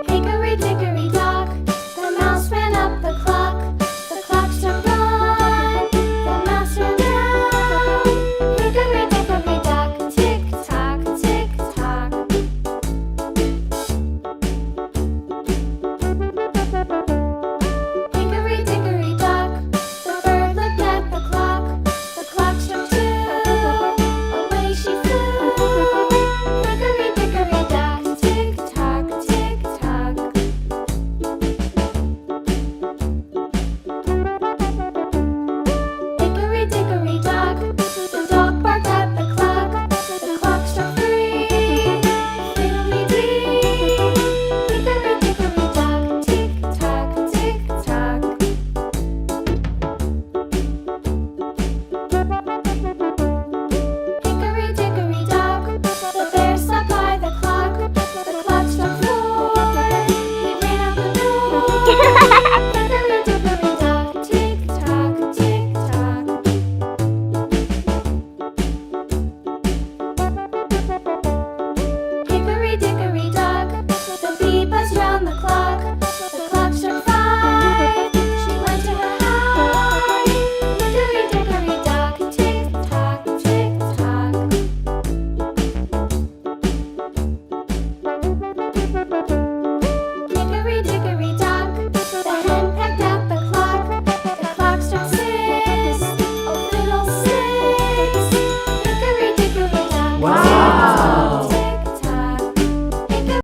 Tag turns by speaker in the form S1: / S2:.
S1: Hickory dickory dock, the mouse ran up the clock. The clock struck one, the mouse ran down. Hickory dickory dock, tick tock, tick tock. Hickory dickory dock, the bird looked at the clock. The clock struck two, away she flew. Hickory dickory dock, tick tock, tick tock. Hickory dickory dock, the dog barked at the clock. The clock struck three, fiddly-dee. Hickory dickory dock, tick tock, tick tock. Hickory dickory dock, the bear sat by the clock. The clock struck four, he ran out the door. Hickory dickory dock, tick tock, tick tock. Hickory dickory dock, the bee buzzed round the clock. The clock struck five, she went to her hive. Hickory dickory dock, tick tock, tick tock. Hickory dickory